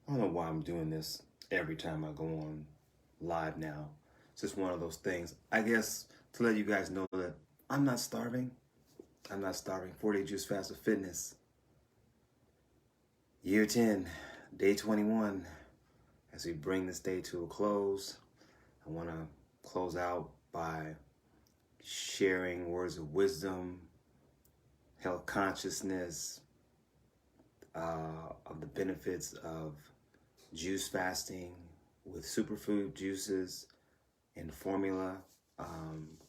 I don't know why I'm doing this every time I go on live now. It's just one of those things. I guess to let you guys know that I'm not starving. I'm not starving. 40 Juice Fast with Fitness. Year 10, day 21. As we bring this day to a close, I want to close out by sharing words of wisdom, health consciousness, of the benefits of juice fasting with superfood juices and formula,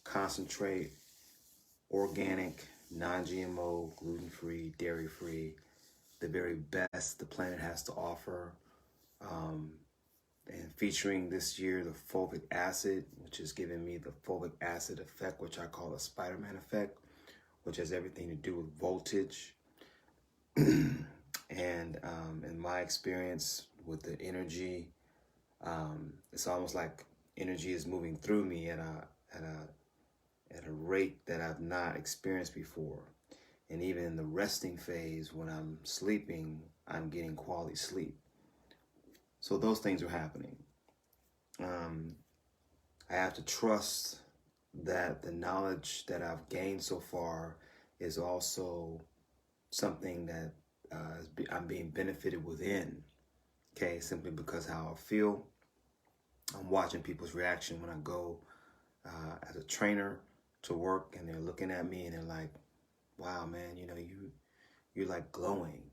concentrate, organic, non-GMO, gluten-free, dairy-free, the very best the planet has to offer. And featuring this year the fulvic acid, which is giving me the fulvic acid effect, which I call the Spider-Man effect, which has everything to do with voltage. And in my experience with the energy, it's almost like energy is moving through me at a rate that I've not experienced before. And even in the resting phase, when I'm sleeping, I'm getting quality sleep. So those things are happening. I have to trust that the knowledge that I've gained so far is also something that I'm being benefited within. Okay, simply because how I feel. I'm watching people's reaction when I go as a trainer to work, and they're looking at me and they're like, "Wow, man, you're like glowing,"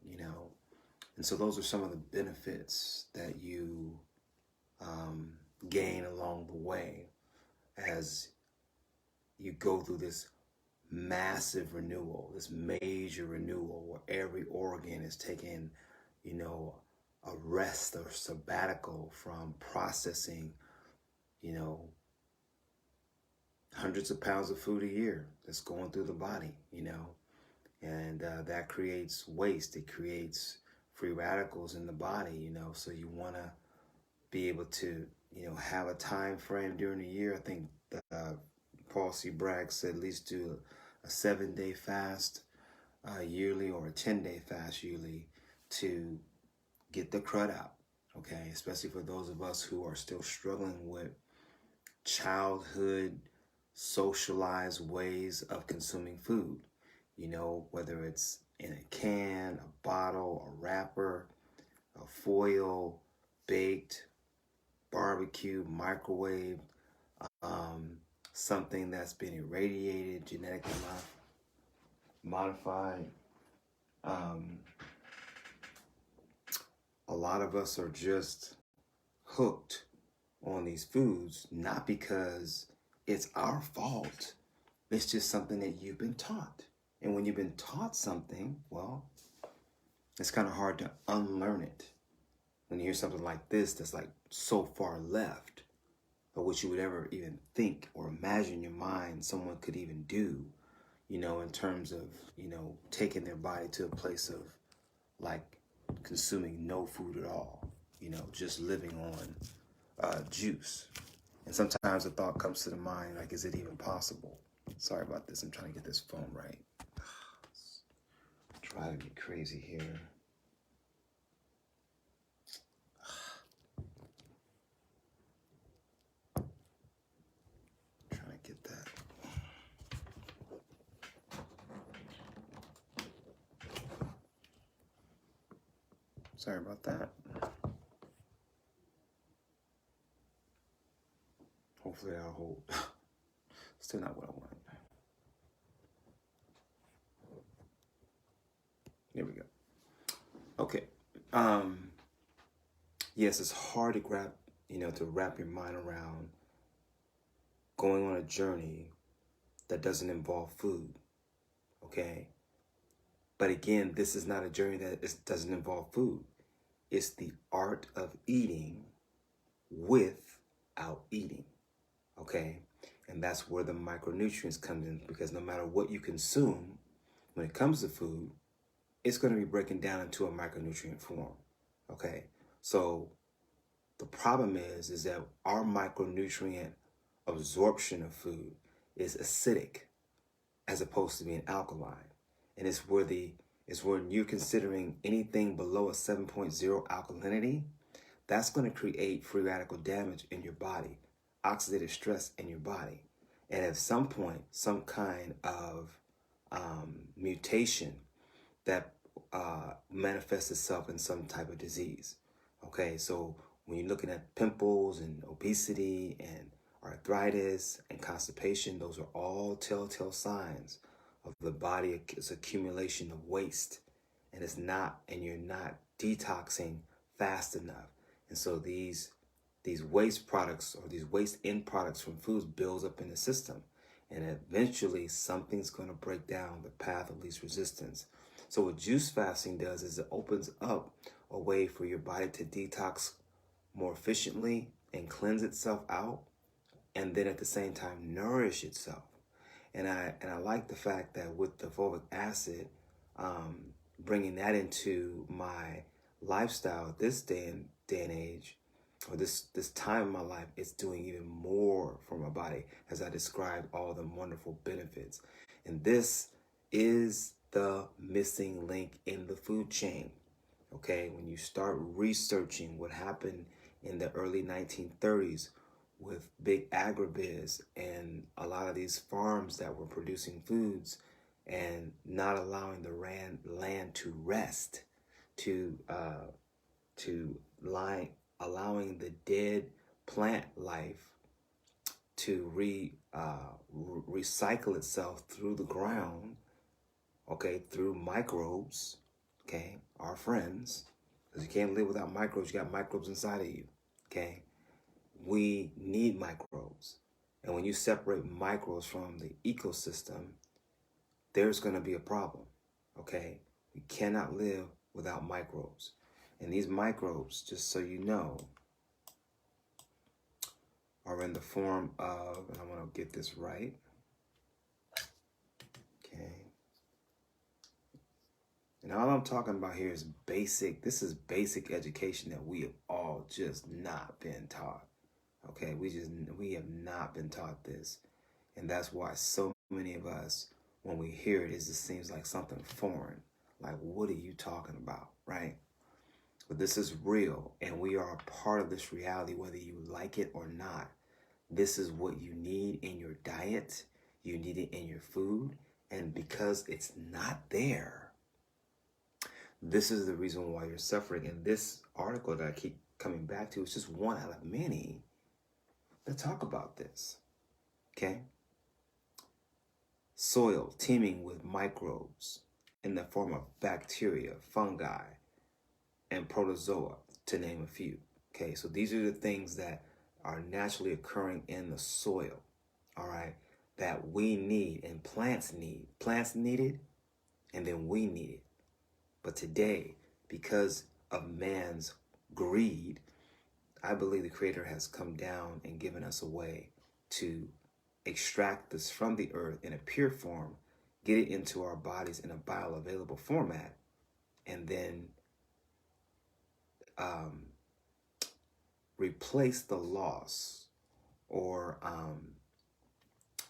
And so those are some of the benefits that you gain along the way as you go through this massive renewal, this major renewal where every organ is taking, a rest or sabbatical from processing, hundreds of pounds of food a year that's going through the body, and that creates waste. It creates free radicals in the body, so you want to be able to, have a time frame during the year. I think Paul C. Bragg said at least do a 7-day fast yearly or a 10-day fast yearly to get the crud out, okay? Especially for those of us who are still struggling with childhood socialized ways of consuming food, whether it's in a can, a bottle, a wrapper, a foil, baked, barbecue, microwave, something that's been irradiated, genetically modified. A lot of us are just hooked on these foods, not because it's our fault. It's just something that you've been taught. And when you've been taught something, well, it's kind of hard to unlearn it. When you hear something like this that's like so far left of what you would ever even think or imagine in your mind someone could even do, in terms of, taking their body to a place of like consuming no food at all, just living on juice. And sometimes a thought comes to the mind, like, is it even possible? Sorry about this. I'm trying to get this phone right. It's driving me crazy here. Trying to get that. Sorry about that. Hopefully I'll hold. Still not what I want. There we go. Okay. Yes, it's hard to wrap your mind around going on a journey that doesn't involve food. Okay. But again, this is not a journey that doesn't involve food. It's the art of eating without eating. Okay. And that's where the micronutrients come in, because no matter what you consume, when it comes to food, it's going to be breaking down into a micronutrient form. Okay. So the problem is that our micronutrient absorption of food is acidic as opposed to being alkaline. And it's where the is when you're considering anything below a 7.0 alkalinity, that's going to create free radical damage in your body, oxidative stress in your body. And at some point, some kind of mutation that manifests itself in some type of disease. Okay, so when you're looking at pimples and obesity and arthritis and constipation, those are all telltale signs of the body's accumulation of waste, and you're not detoxing fast enough. And so these waste products or these waste end products from foods builds up in the system, and eventually something's going to break down the path of least resistance. So what juice fasting does is it opens up a way for your body to detox more efficiently and cleanse itself out, and then at the same time nourish itself. And I like the fact that with the fulvic acid, bringing that into my lifestyle at this day and age, or this time in my life, it's doing even more for my body as I described all the wonderful benefits. And this is the missing link in the food chain. Okay, when you start researching what happened in the early 1930s with big agribiz and a lot of these farms that were producing foods and not allowing the land to rest, allowing the dead plant life to recycle itself through the ground, okay, through microbes, okay, our friends, because you can't live without microbes. You got microbes inside of you, okay? We need microbes. And when you separate microbes from the ecosystem, there's going to be a problem, okay? We cannot live without microbes. And these microbes, just so you know, are in the form of, and I want to get this right, okay? And all I'm talking about here is this is basic education that we have all just not been taught. Okay, we have not been taught this. And that's why so many of us, when we hear it, just seems like something foreign. Like, what are you talking about, right? But this is real, and we are a part of this reality, whether you like it or not. This is what you need in your diet. You need it in your food. And because it's not there, this is the reason why you're suffering. And this article that I keep coming back to is just one out of many that talk about this, okay? Soil teeming with microbes in the form of bacteria, fungi, and protozoa, to name a few, okay? So these are the things that are naturally occurring in the soil, all right, that we need and plants need. Plants need it, and then we need it. But today, because of man's greed, I believe the Creator has come down and given us a way to extract this from the earth in a pure form, get it into our bodies in a bioavailable format, and then replace the loss or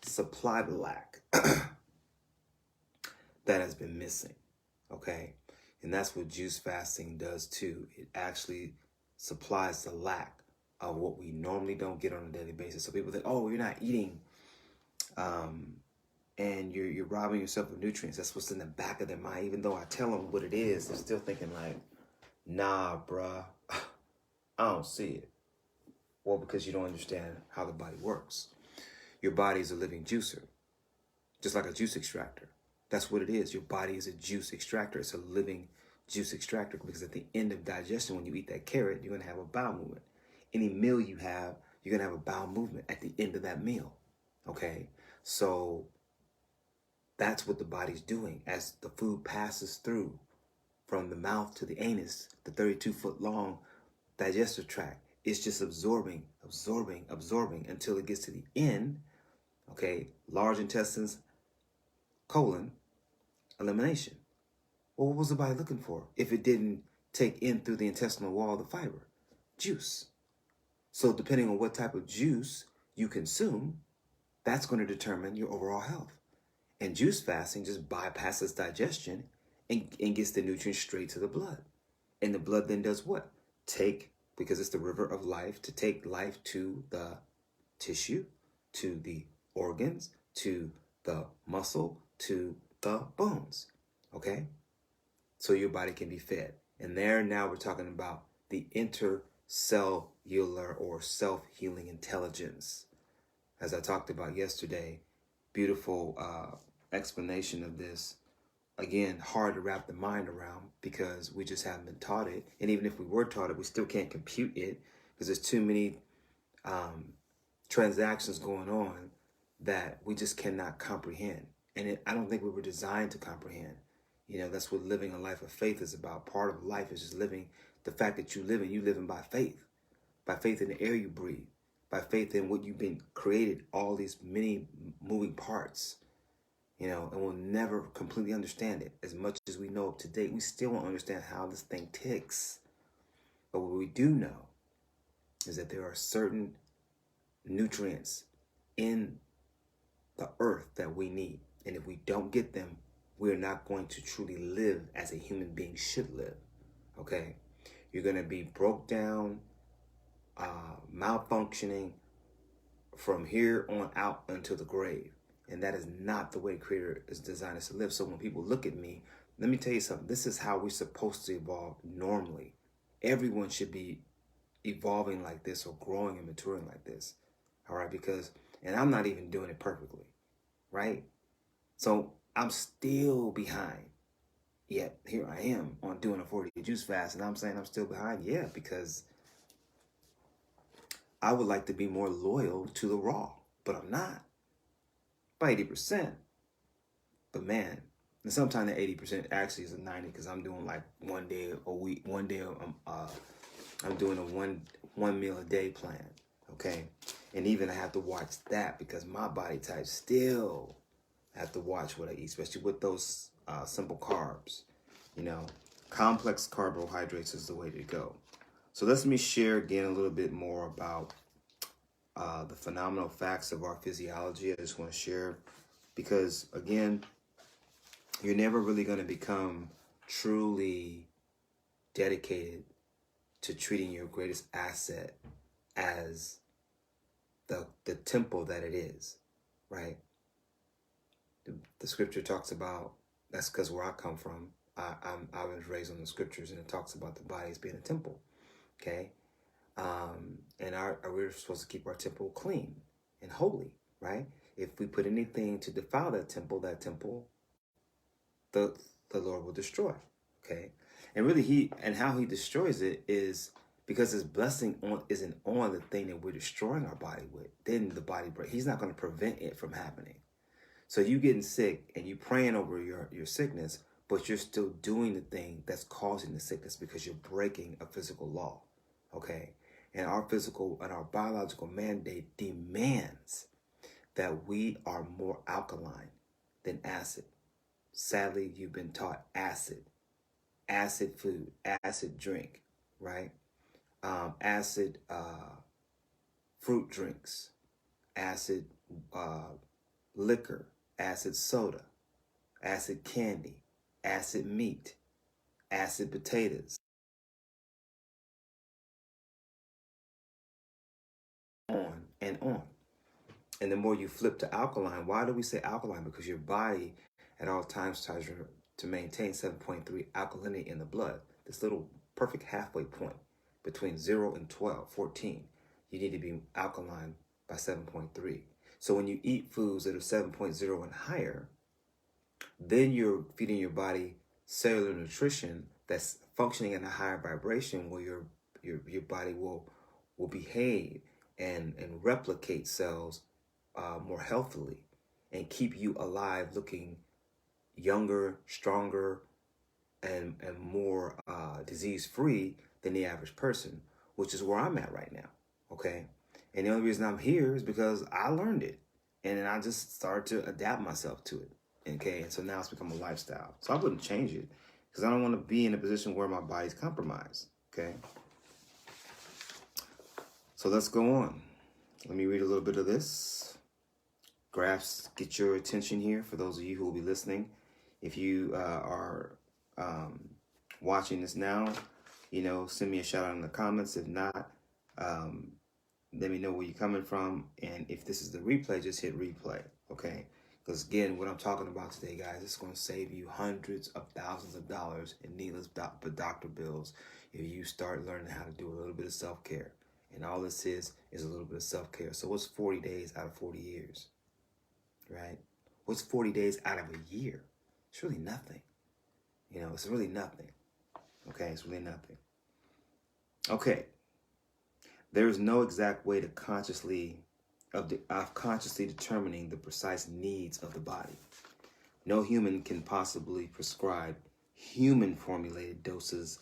supply the lack that has been missing, okay? And that's what juice fasting does too. It actually supplies the lack of what we normally don't get on a daily basis. So people think, oh, you're not eating and you're robbing yourself of nutrients. That's what's in the back of their mind. Even though I tell them what it is, they're still thinking like, nah, bruh, I don't see it. Well, because you don't understand how the body works. Your body is a living juicer, just like a juice extractor. That's what it is. Your body is a juice extractor. It's a living juice extractor, because at the end of digestion, when you eat that carrot, you're going to have a bowel movement. Any meal you have, you're going to have a bowel movement at the end of that meal, okay? So that's what the body's doing as the food passes through from the mouth to the anus, the 32-foot long digestive tract. It's just absorbing until it gets to the end, okay? Large intestines, colon, elimination. Well, what was the body looking for if it didn't take in through the intestinal wall the fiber? Juice. So depending on what type of juice you consume, that's going to determine your overall health. And juice fasting just bypasses digestion and gets the nutrients straight to the blood. And the blood then does what? Because it's the river of life, to take life to the tissue, to the organs, to the muscle, to the bones. Okay? So your body can be fed. And there now we're talking about the intercellular or self-healing intelligence. As I talked about yesterday, beautiful explanation of this. Again, hard to wrap the mind around because we just haven't been taught it. And even if we were taught it, we still can't compute it because there's too many transactions going on that we just cannot comprehend. And I don't think we were designed to comprehend. You know, that's what living a life of faith is about. Part of life is just living the fact that you living by faith in the air you breathe, by faith in what you've been created, all these many moving parts. You know, and we'll never completely understand it. As much as we know it to date, we still won't understand how this thing ticks. But what we do know is that there are certain nutrients in the earth that we need. And if we don't get them, we're not going to truly live as a human being should live. Okay? You're going to be broke down, malfunctioning from here on out until the grave. And that is not the way the Creator is designed us to live. So when people look at me, let me tell you something. This is how we're supposed to evolve normally. Everyone should be evolving like this or growing and maturing like this. All right? And I'm not even doing it perfectly. Right? So I'm still behind. Yet here I am on doing a 40-day juice fast. And I'm saying I'm still behind. Yeah, because I would like to be more loyal to the raw. But I'm not. By 80%. But man, and sometimes the 80% actually is a 90 because I'm doing like 1 day a week, I'm doing a one meal a day plan. Okay. And even I have to watch that because my body type still have to watch what I eat, especially with those simple carbs. You know, complex carbohydrates is the way to go. So let me share again a little bit more about the phenomenal facts of our physiology. I just want to share because, again, you're never really going to become truly dedicated to treating your greatest asset as the temple that it is, right? The scripture talks about, that's because where I come from, I was raised on the scriptures, and it talks about the body as being a temple, okay? And we're supposed to keep our temple clean and holy, right? If we put anything to defile that temple, the Lord will destroy, okay? And really, how he destroys it is because his blessing isn't on the thing that we're destroying our body with. Then the body breaks. He's not going to prevent it from happening. So you getting sick and you praying over your sickness, but you're still doing the thing that's causing the sickness because you're breaking a physical law, okay? And our physical and our biological mandate demands that we are more alkaline than acid. Sadly, you've been taught acid food, acid drink, right? Acid fruit drinks, acid liquor, acid soda, acid candy, acid meat, acid potatoes, on and on. And the more you flip to alkaline, why do we say alkaline? Because your body at all times tries to maintain 7.3 alkalinity in the blood. This little perfect halfway point between 0 and 14. You need to be alkaline by 7.3. So when you eat foods that are 7.0 and higher, then you're feeding your body cellular nutrition that's functioning at a higher vibration where your body will behave and replicate cells more healthily and keep you alive, looking younger, stronger, and more disease-free than the average person, which is where I'm at right now, okay? And the only reason I'm here is because I learned it, and then I just started to adapt myself to it, okay? And so now it's become a lifestyle. So I wouldn't change it because I don't want to be in a position where my body's compromised, okay? So let's go on. Let me read a little bit of this. Graphs get your attention here for those of you who will be listening. If you are watching this now, send me a shout out in the comments. If not, let me know where you're coming from. And if this is the replay, just hit replay, okay? Because again, what I'm talking about today, guys, it's going to save you hundreds of thousands of dollars in needless doctor bills if you start learning how to do a little bit of self-care. And all this is a little bit of self-care. So what's 40 days out of 40 years, right? What's 40 days out of a year? It's really nothing. It's really nothing. Okay, it's really nothing. Okay. There is no exact way to consciously determining the precise needs of the body. No human can possibly prescribe human formulated doses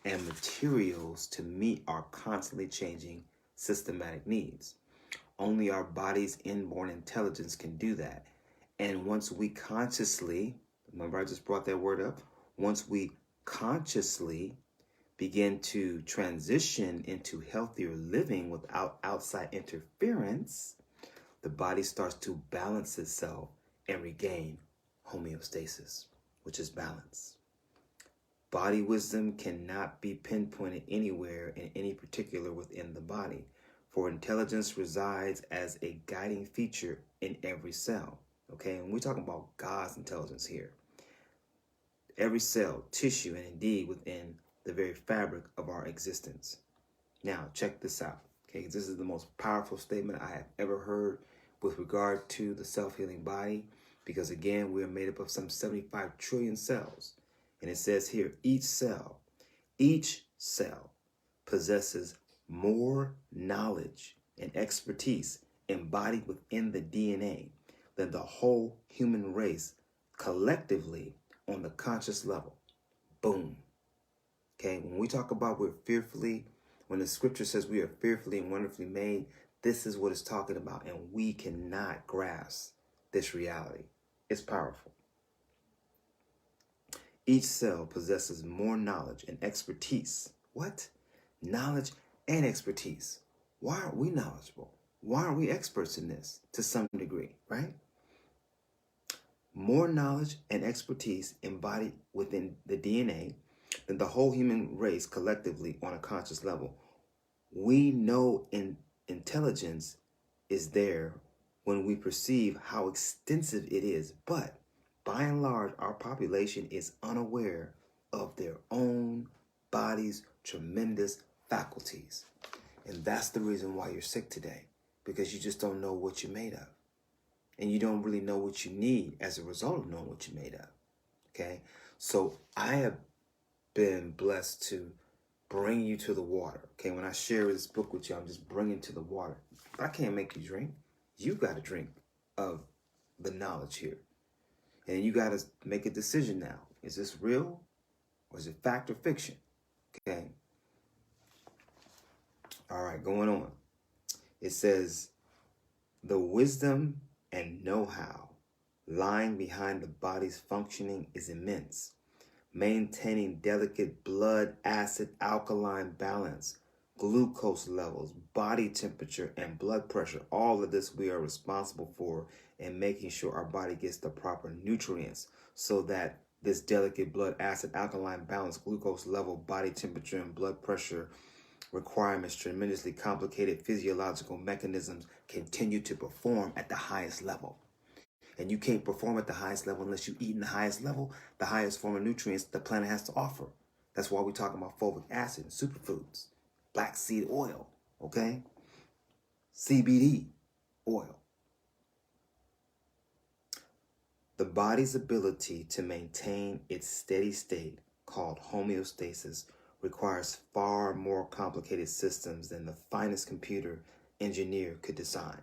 and materials to meet our constantly changing systematic needs. Only our body's inborn intelligence can do that. And once we consciously, remember I just brought that word up, once we consciously begin to transition into healthier living without outside interference, the body starts to balance itself and regain homeostasis, which is balance. Body wisdom cannot be pinpointed anywhere in any particular within the body, for intelligence resides as a guiding feature in every cell. Okay, and we're talking about God's intelligence here. Every cell, tissue, and indeed within the very fabric of our existence. Now, check this out. Okay, this is the most powerful statement I have ever heard with regard to the self-healing body, because again, we are made up of some 75 trillion cells. And it says here, each cell possesses more knowledge and expertise embodied within the DNA than the whole human race collectively on the conscious level. Boom. Okay, when we talk about when the scripture says we are fearfully and wonderfully made, this is what it's talking about, and we cannot grasp this reality. It's powerful. Each cell possesses more knowledge and expertise. What? Knowledge and expertise. Why aren't we knowledgeable? Why aren't we experts in this to some degree, right? More knowledge and expertise embodied within the DNA than the whole human race collectively on a conscious level. We know intelligence is there when we perceive how extensive it is, but by and large, our population is unaware of their own body's tremendous faculties. And that's the reason why you're sick today, because you just don't know what you're made of. And you don't really know what you need as a result of knowing what you're made of. Okay? So I have been blessed to bring you to the water. Okay? When I share this book with you, I'm just bringing to the water. I can't make you drink. You got to drink of the knowledge here. And you got to make a decision now. Is this real or is it fact or fiction? Okay. All right, going on. It says, the wisdom and know-how lying behind the body's functioning is immense. Maintaining delicate blood acid alkaline balance, glucose levels, body temperature, and blood pressure. All of this we are responsible for, and making sure our body gets the proper nutrients so that this delicate blood acid alkaline balance, glucose level, body temperature, and blood pressure requirements, tremendously complicated physiological mechanisms, continue to perform at the highest level. And you can't perform at the highest level unless you eat in the highest level, the highest form of nutrients the planet has to offer. That's why we're talking about fulvic acid and superfoods, black seed oil, okay? CBD oil. The body's ability to maintain its steady state, called homeostasis, requires far more complicated systems than the finest computer engineer could design.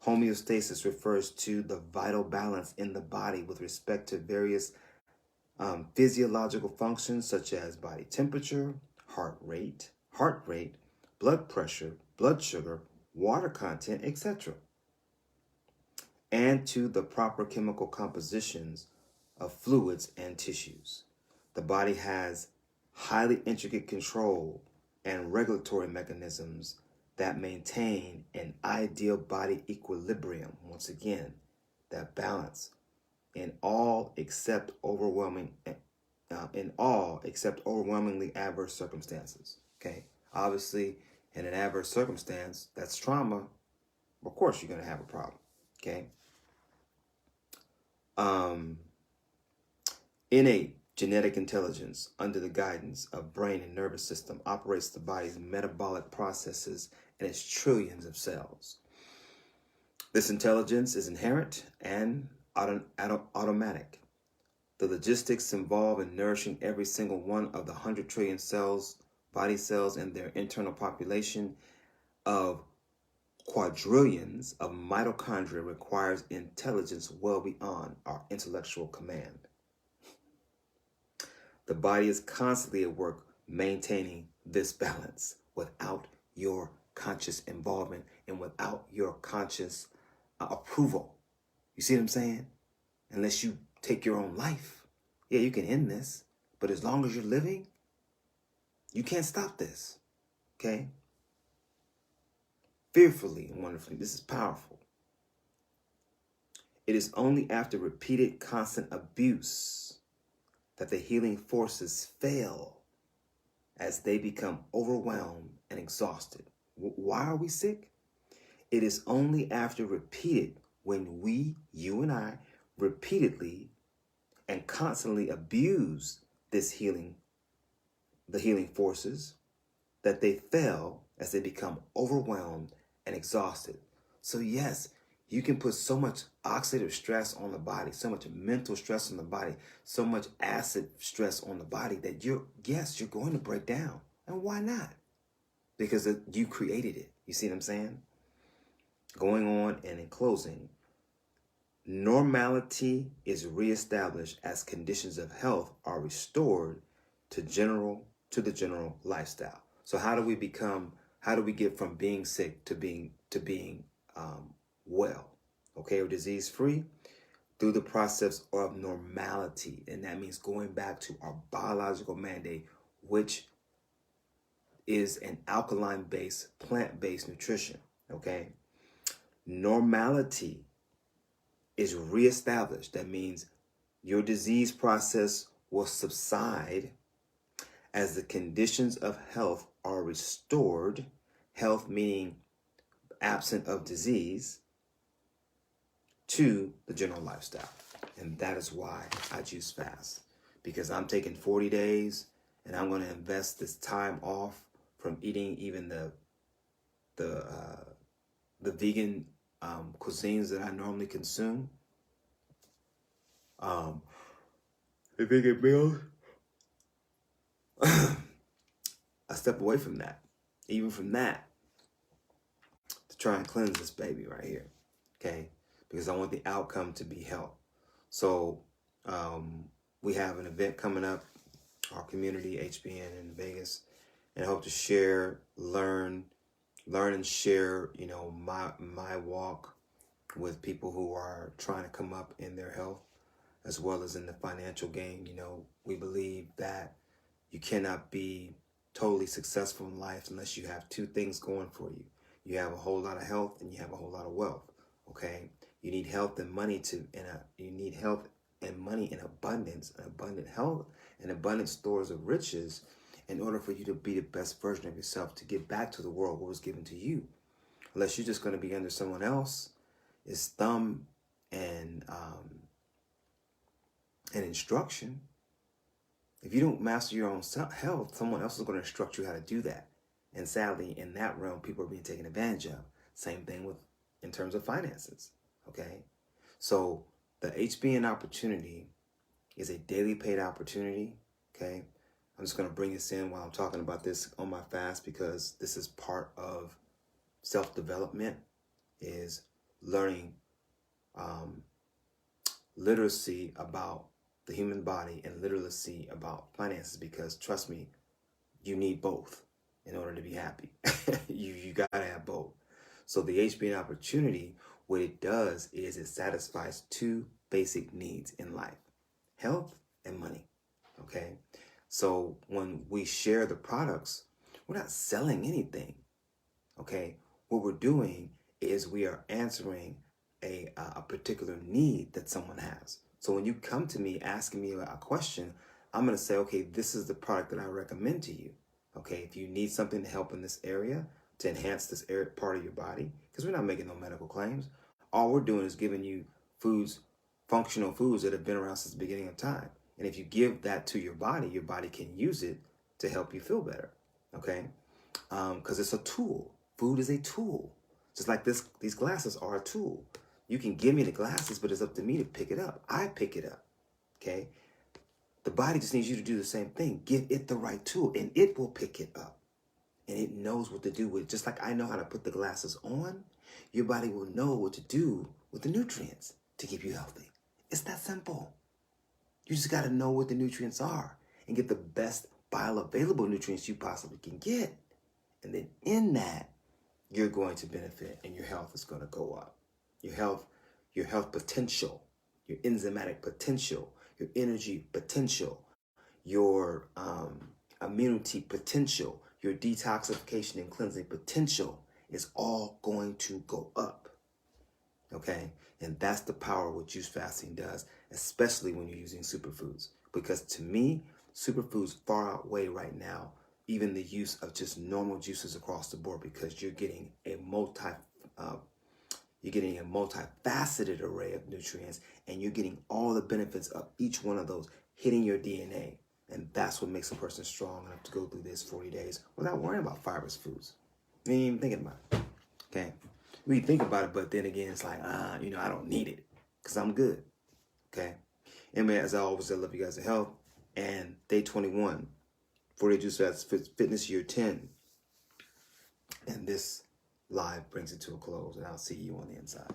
Homeostasis refers to the vital balance in the body with respect to various physiological functions such as body temperature, heart rate, blood pressure, blood sugar, water content, etc., and to the proper chemical compositions of fluids and tissues. The body has highly intricate control and regulatory mechanisms that maintain an ideal body equilibrium. Once again, that balance in all except overwhelming in all except overwhelmingly adverse circumstances. Okay, obviously, in an adverse circumstance, that's trauma. Of course, you're going to have a problem. Okay. Innate genetic intelligence, under the guidance of brain and nervous system, operates the body's metabolic processes and its trillions of cells. This intelligence is inherent and automatic. The logistics involved in nourishing every single one of the 100 trillion cells, body cells, and their internal population of quadrillions of mitochondria requires intelligence well beyond our intellectual command. The body is constantly at work maintaining this balance without your conscious involvement and without your conscious approval. You see what I'm saying? Unless you take your own life. Yeah, you can end this, but as long as you're living, you can't stop this. Okay? Fearfully and wonderfully, this is powerful. It is only after repeated constant abuse that the healing forces fail as they become overwhelmed and exhausted. Why are we sick? It is only after repeated, when we, you and I, repeatedly and constantly abuse the healing forces, that they fail as they become overwhelmed and exhausted. So yes, you can put so much oxidative stress on the body, so much mental stress on the body, so much acid stress on the body that you're going to break down. And why not? Because you created it. You see what I'm saying? Going on, and in closing, normality is reestablished as conditions of health are restored to the general lifestyle. So how do we get from being sick to being well, okay, or disease free? Through the process of normality. And that means going back to our biological mandate, which is an alkaline-based, plant-based nutrition, okay? Normality is reestablished. That means your disease process will subside as the conditions of health are restored. Health meaning absent of disease, to the general lifestyle. And that is why I juice fast, because I'm taking 40 days and I'm going to invest this time off from eating even the vegan cuisines that I normally consume. The vegan meals, I step away from that, even from that, to try and cleanse this baby right here, okay? Because I want the outcome to be health. So we have an event coming up, our community, HBN in Vegas, and I hope to share, learn and share, my walk with people who are trying to come up in their health as well as in the financial game. We believe that you cannot be totally successful in life unless you have two things going for you. You have a whole lot of health and you have a whole lot of wealth, okay? You need health and money you need health and money in abundance, and abundant health and abundant stores of riches in order for you to be the best version of yourself, to give back to the world what was given to you. Unless you're just going to be under someone else's thumb and instruction. If you don't master your own health, someone else is going to instruct you how to do that. And sadly, in that realm, people are being taken advantage of. Same thing in terms of finances. Okay, so the HBN opportunity is a daily paid opportunity. Okay, I'm just going to bring this in while I'm talking about this on my fast, because this is part of self-development, is learning literacy about the human body and literacy about finances, because trust me, you need both in order to be happy. you got to have both. So the HBN opportunity, what it does is it satisfies two basic needs in life: health and money. Okay, so when we share the products, we're not selling anything. Okay, what we're doing is we are answering a particular need that someone has. So when you come to me asking me a question, I'm going to say, okay, this is the product that I recommend to you. Okay, if you need something to help in this area, to enhance this area, part of your body, because we're not making no medical claims. All we're doing is giving you foods, functional foods that have been around since the beginning of time. And if you give that to your body can use it to help you feel better. Okay, because it's a tool. Food is a tool. Just like these glasses are a tool. You can give me the glasses, but it's up to me to pick it up. I pick it up. Okay. The body just needs you to do the same thing. Give it the right tool, and it will pick it up. And it knows what to do with it. Just like I know how to put the glasses on, your body will know what to do with the nutrients to keep you healthy. It's that simple. You just got to know what the nutrients are and get the best bioavailable nutrients you possibly can get. And then in that, you're going to benefit and your health is going to go up. Your health potential, your enzymatic potential, your energy potential, your immunity potential, your detoxification and cleansing potential is all going to go up. Okay? And that's the power of what juice fasting does, especially when you're using superfoods. Because to me, superfoods far outweigh right now even the use of just normal juices across the board, because you're getting a multifaceted array of nutrients, and you're getting all the benefits of each one of those hitting your DNA. And that's what makes a person strong enough to go through this 40 days without worrying about fibrous foods. You ain't even thinking about it. Okay? We think about it, but then again, it's like, I don't need it because I'm good. Okay? Anyway, as I always say, I love you guys' health. And day 21, 40 Juice Fast Fitness Year 10. And this live brings it to a close, and I'll see you on the inside.